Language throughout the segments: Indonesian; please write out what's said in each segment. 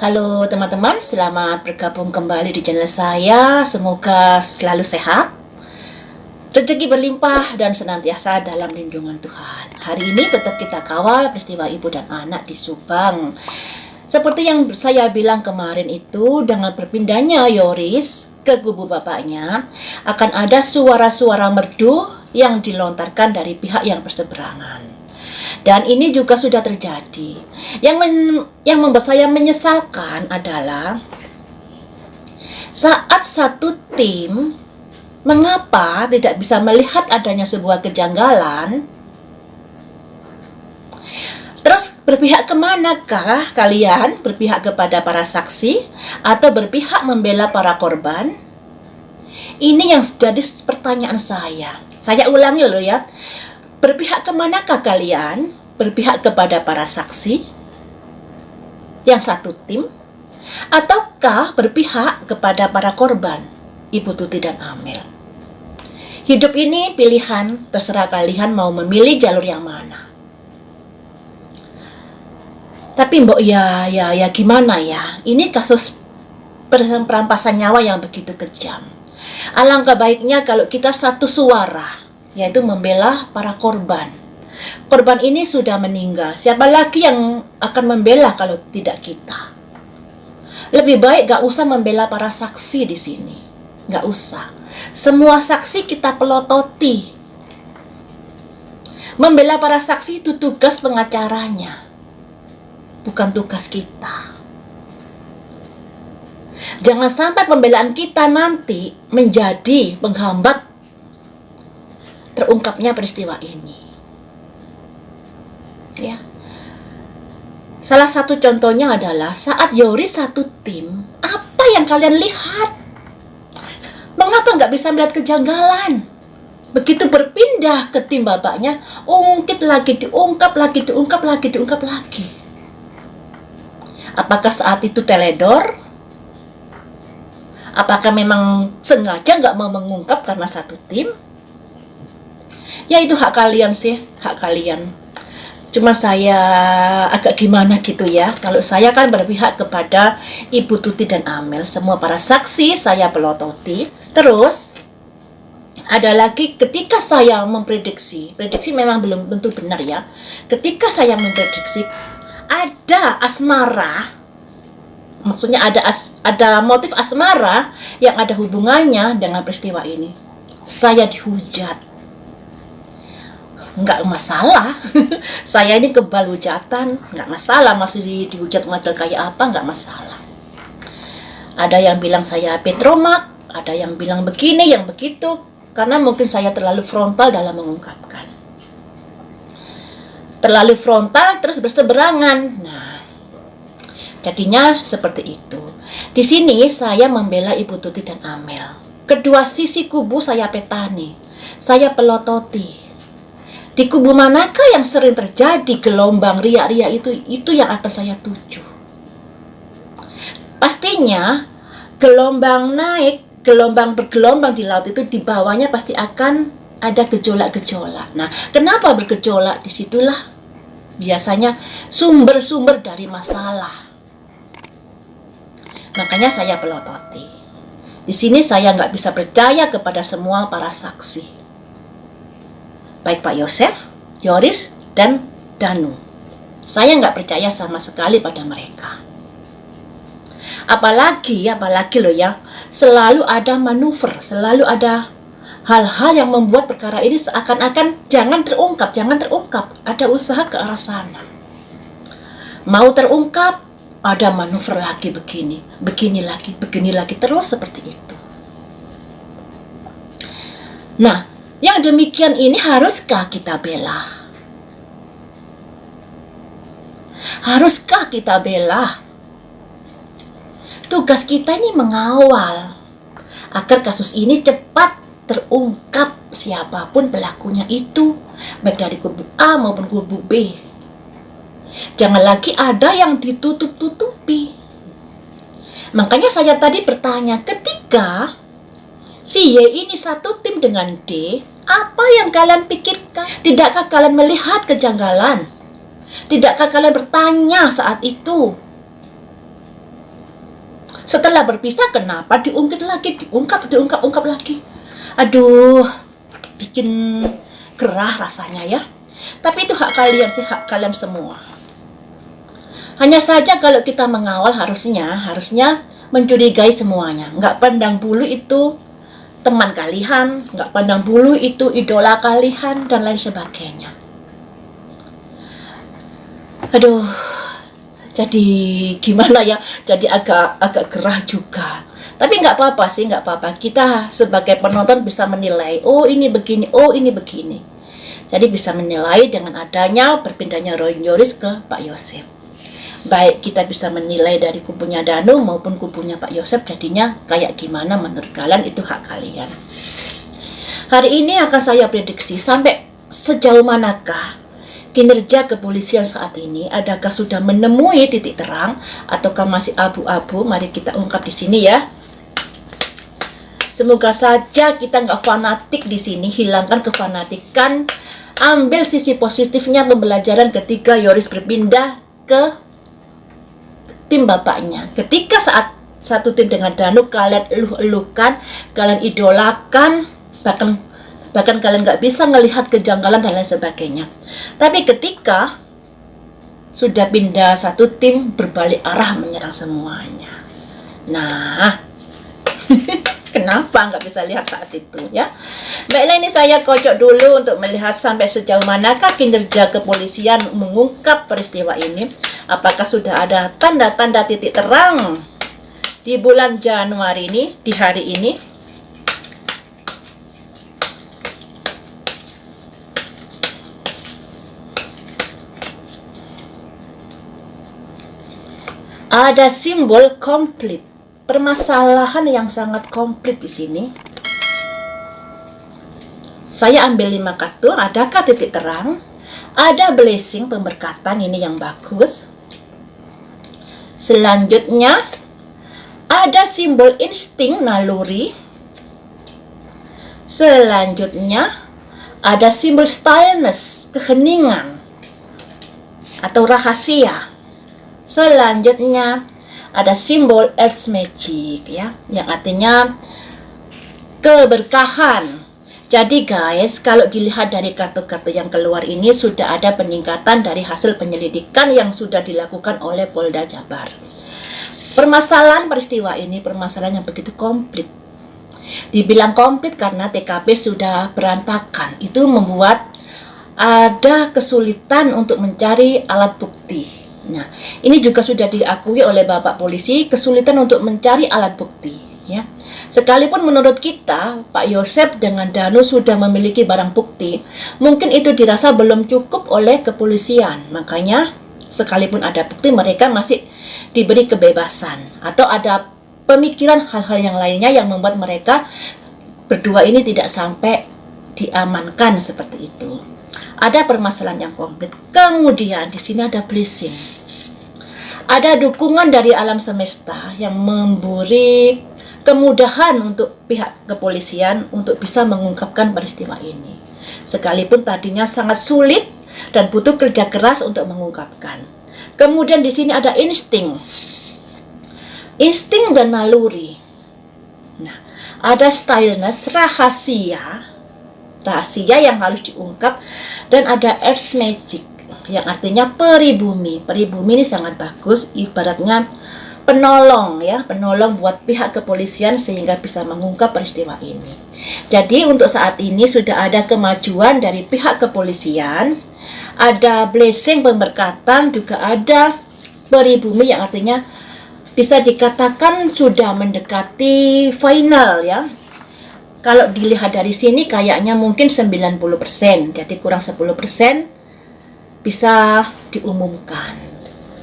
Halo teman-teman, selamat bergabung kembali di channel saya. Semoga selalu sehat, rezeki berlimpah, dan senantiasa dalam lindungan Tuhan. Hari ini tetap kita kawal peristiwa ibu dan anak di Subang. Seperti yang saya bilang kemarin itu, dengan berpindahnya Yoris ke kubu bapaknya, akan ada suara-suara merdu yang dilontarkan dari pihak yang berseberangan. Dan ini juga sudah terjadi. Yang membuat saya menyesalkan adalah saat satu tim mengapa tidak bisa melihat adanya sebuah kejanggalan, terus berpihak kemanakah kalian? Berpihak kepada para saksi atau berpihak membela para korban? Ini yang jadi pertanyaan saya. Saya ulangi loh ya. Berpihak kemanakah kalian? Berpihak kepada para saksi yang satu tim? Ataukah berpihak kepada para korban, Ibu Tuti dan Amel? Hidup ini pilihan, terserah kalian mau memilih jalur yang mana. Tapi mbok ya gimana ya? Ini kasus perampasan nyawa yang begitu kejam. Alangkah baiknya kalau kita satu suara, yaitu membela para korban. Korban ini sudah meninggal. Siapa lagi yang akan membela kalau tidak kita? Lebih baik gak usah membela para saksi di sini. Gak usah. Semua saksi kita pelototi. Membela para saksi itu tugas pengacaranya, bukan tugas kita. Jangan sampai pembelaan kita nanti menjadi penghambat terungkapnya peristiwa ini. Ya. Salah satu contohnya adalah saat Yoris satu tim, apa yang kalian lihat? Mengapa nggak bisa melihat kejanggalan? Begitu berpindah ke tim bapaknya, ungkit lagi, diungkap lagi. Apakah saat itu teledor? Apakah memang sengaja nggak mau mengungkap karena satu tim? Ya itu hak kalian sih, hak kalian. Cuma saya agak gimana gitu ya. Kalau saya kan berpihak kepada Ibu Tuti dan Amel. Semua para saksi saya pelototi. Terus ada lagi ketika saya memprediksi, prediksi memang belum tentu benar ya. Ketika saya memprediksi ada asmara, maksudnya ada motif asmara yang ada hubungannya dengan peristiwa ini, saya dihujat. Nggak masalah. Saya ini kebal hujatan, nggak masalah. Masih dihujat model kayak apa, nggak masalah. Ada yang bilang saya petromak, ada yang bilang begini, yang begitu, karena mungkin saya terlalu frontal dalam mengungkapkan. Terlalu frontal terus berseberangan. Nah, jadinya seperti itu. Di sini saya membela Ibu Tuti dan Amel. Kedua sisi kubu saya petani, saya pelototi. Di kubu manakah yang sering terjadi gelombang riak-riak itu yang akan saya tuju. Pastinya gelombang naik, gelombang bergelombang di laut itu di bawahnya pasti akan ada gejolak-gejolak. Nah, kenapa bergejolak? Disitulah biasanya sumber-sumber dari masalah. Makanya saya pelototi. Di sini saya nggak bisa percaya kepada semua para saksi. Baik Pak Yosef, Yoris, dan Danu. Saya nggak percaya sama sekali pada mereka. Apalagi loh ya, selalu ada manuver, selalu ada hal-hal yang membuat perkara ini seakan-akan jangan terungkap. Ada usaha ke arah sana. Mau terungkap, ada manuver lagi begini lagi, terus seperti itu. Nah, yang demikian ini haruskah kita bela? Haruskah kita bela? Tugas kita ini mengawal agar kasus ini cepat terungkap siapapun pelakunya itu, baik dari kubu A maupun kubu B. Jangan lagi ada yang ditutup-tutupi. Makanya saya tadi bertanya, ketika si Y ini satu tim dengan D, apa yang kalian pikirkan? Tidakkah kalian melihat kejanggalan? Tidakkah kalian bertanya saat itu? Setelah berpisah, kenapa diungkit lagi, diungkap lagi? Aduh, bikin gerah rasanya ya. Tapi itu hak kalian sih, hak kalian semua. Hanya saja kalau kita mengawal harusnya mencurigai semuanya. Nggak pandang bulu itu teman kalian, nggak pandang bulu itu idola kalian, dan lain sebagainya. Aduh, jadi gimana ya, jadi agak gerah juga. Tapi nggak apa-apa sih, nggak apa-apa. Kita sebagai penonton bisa menilai, oh ini begini, oh ini begini. Jadi bisa menilai dengan adanya berpindahnya Roy Yoris ke Pak Yosep. Baik kita bisa menilai dari kubunya Danu maupun kubunya Pak Yosep, jadinya kayak gimana menurut kalian, itu hak kalian. Hari ini akan saya prediksi sampai sejauh manakah kinerja kepolisian saat ini. Adakah sudah menemui titik terang ataukah masih abu-abu? Mari kita ungkap di sini ya. Semoga saja kita nggak fanatik di sini, hilangkan kefanatikan, ambil sisi positifnya pembelajaran ketika Yoris berpindah ke tim bapaknya. Ketika saat satu tim dengan Danu, kalian eluh-elukan, kalian idolakan, bahkan kalian nggak bisa melihat kejanggalan dan lain sebagainya. Tapi ketika sudah pindah satu tim, berbalik arah menyerang semuanya. Nah, kenapa nggak bisa lihat saat itu ya? Baiklah, ini saya kocok dulu untuk melihat sampai sejauh manakah kinerja kepolisian mengungkap peristiwa ini. Apakah sudah ada tanda-tanda titik terang di bulan Januari ini, di hari ini? Ada simbol komplit, permasalahan yang sangat komplit di sini. Saya ambil 5 kartu, adakah titik terang? Ada blessing, pemberkatan, ini yang bagus. Selanjutnya ada simbol insting, naluri. Selanjutnya ada simbol stillness, keheningan atau rahasia. Selanjutnya ada simbol earth magic ya, yang artinya keberkahan. Jadi guys, kalau dilihat dari kartu-kartu yang keluar ini, sudah ada peningkatan dari hasil penyelidikan yang sudah dilakukan oleh Polda Jabar. Permasalahan peristiwa ini permasalahan yang begitu komplit. Dibilang komplit karena TKP sudah berantakan. Itu membuat ada kesulitan untuk mencari alat bukti. Nah, ini juga sudah diakui oleh Bapak Polisi, kesulitan untuk mencari alat bukti ya. Sekalipun menurut kita Pak Yosep dengan Danu sudah memiliki barang bukti, mungkin itu dirasa belum cukup oleh kepolisian. Makanya sekalipun ada bukti, mereka masih diberi kebebasan, atau ada pemikiran hal-hal yang lainnya yang membuat mereka berdua ini tidak sampai diamankan seperti itu. Ada permasalahan yang komplit. Kemudian di sini ada blessing. Ada dukungan dari alam semesta yang memberi kemudahan untuk pihak kepolisian untuk bisa mengungkapkan peristiwa ini. Sekalipun tadinya sangat sulit dan butuh kerja keras untuk mengungkapkan. Kemudian di sini ada insting. Insting dan naluri. Nah, ada stillness, rahasia yang harus diungkap, dan ada earth magic yang artinya peribumi. Peribumi ini sangat bagus, ibaratnya penolong ya, penolong buat pihak kepolisian sehingga bisa mengungkap peristiwa ini. Jadi untuk saat ini sudah ada kemajuan dari pihak kepolisian, ada blessing, pemberkatan, juga ada peribumi yang artinya bisa dikatakan sudah mendekati final ya. Kalau dilihat dari sini kayaknya mungkin 90%, jadi kurang 10% bisa diumumkan.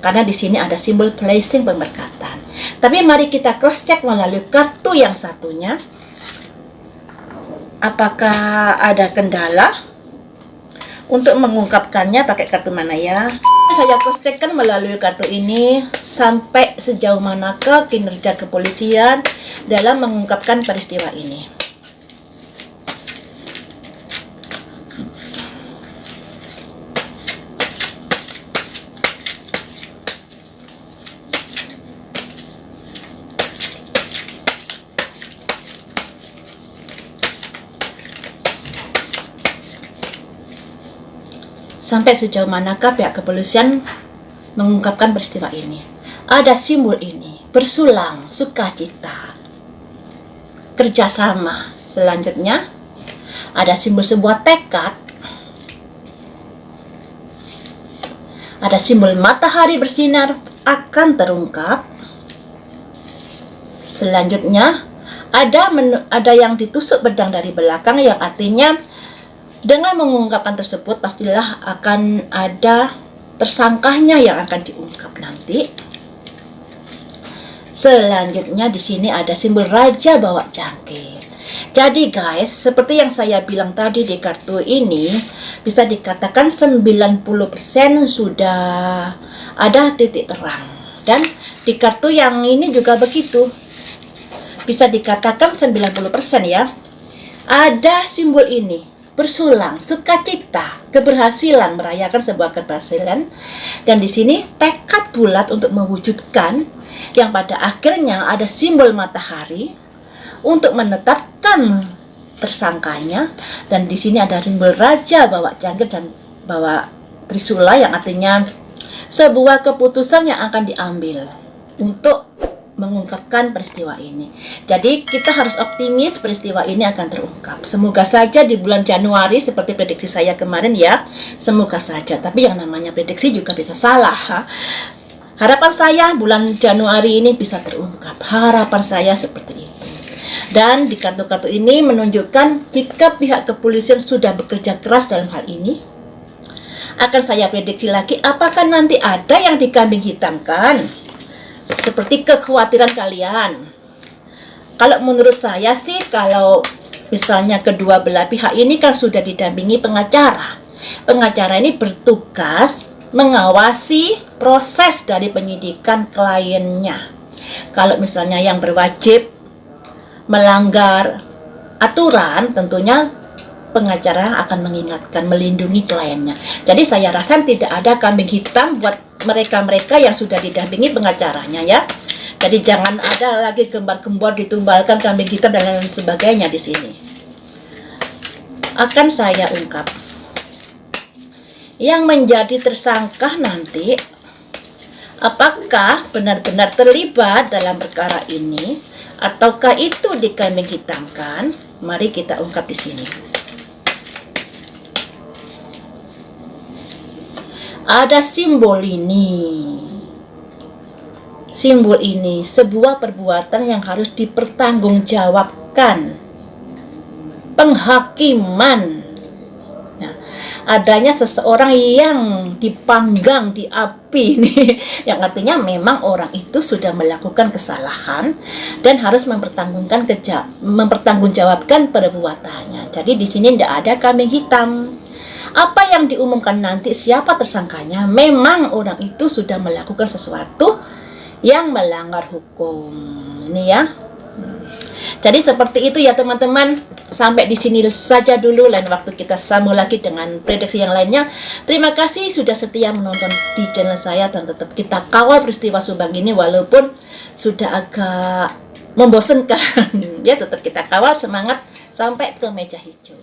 Karena di sini ada simbol blessing, pemberkatan. Tapi mari kita cross check melalui kartu yang satunya. Apakah ada kendala untuk mengungkapkannya? Pakai kartu mana ya? Saya cross checkkan melalui kartu ini sampai sejauh manakah kinerja kepolisian dalam mengungkapkan peristiwa ini. Sampai sejauh manakah pihak kepolisian mengungkapkan peristiwa ini? Ada simbol ini, bersulang, sukacita, kerjasama. Selanjutnya, ada simbol sebuah tekad. Ada simbol matahari bersinar akan terungkap. Selanjutnya, ada yang ditusuk pedang dari belakang, yang artinya dengan mengungkapkan tersebut pastilah akan ada tersangkanya yang akan diungkap nanti. Selanjutnya di sini ada simbol raja bawa cangkir. Jadi guys, seperti yang saya bilang tadi di kartu ini, bisa dikatakan 90% sudah ada titik terang. Dan di kartu yang ini juga begitu. Bisa dikatakan 90% ya. Ada simbol ini, bersulang, sukacita, keberhasilan, merayakan sebuah keberhasilan. Dan di sini tekad bulat untuk mewujudkan, yang pada akhirnya ada simbol matahari untuk menetapkan tersangkanya. Dan di sini ada simbol raja bawa cangkir dan bawa trisula, yang artinya sebuah keputusan yang akan diambil untuk mengungkapkan peristiwa ini. Jadi kita harus optimis peristiwa ini akan terungkap. Semoga saja di bulan Januari seperti prediksi saya kemarin ya. Semoga saja. Tapi yang namanya prediksi juga bisa salah. Harapan saya bulan Januari ini bisa terungkap. Harapan saya seperti itu. Dan di kartu-kartu ini menunjukkan jika pihak kepolisian sudah bekerja keras dalam hal ini, akan saya prediksi lagi apakah nanti ada yang dikambing hitamkan seperti kekhawatiran kalian. Kalau menurut saya sih, kalau misalnya kedua belah pihak ini kan sudah didampingi pengacara. Pengacara ini bertugas mengawasi proses dari penyidikan kliennya. Kalau misalnya yang berwajib melanggar aturan, tentunya pengacara akan mengingatkan, melindungi kliennya. Jadi saya rasa tidak ada kambing hitam buat mereka-mereka yang sudah didampingi pengacaranya ya. Jadi jangan ada lagi gembar-gembor ditumbalkan kambing hitam dan lain sebagainya di sini. Akan saya ungkap. Yang menjadi tersangka nanti, apakah benar-benar terlibat dalam perkara ini ataukah itu dikambing hitamkan? Mari kita ungkap di sini. Ada simbol ini. Simbol ini sebuah perbuatan yang harus dipertanggungjawabkan. Penghakiman. Nah, adanya seseorang yang dipanggang di api nih, yang artinya memang orang itu sudah melakukan kesalahan dan harus mempertanggungjawabkan perbuatannya. Jadi di sini tidak ada kambing hitam. Apa yang diumumkan nanti, siapa tersangkanya, memang orang itu sudah melakukan sesuatu yang melanggar hukum. Ini ya. Jadi seperti itu ya teman-teman. Sampai di sini saja dulu, lain waktu kita sambung lagi dengan prediksi yang lainnya. Terima kasih sudah setia menonton di channel saya, dan tetap kita kawal peristiwa Subang ini walaupun sudah agak membosankan. Ya, tetap kita kawal, semangat sampai ke meja hijau.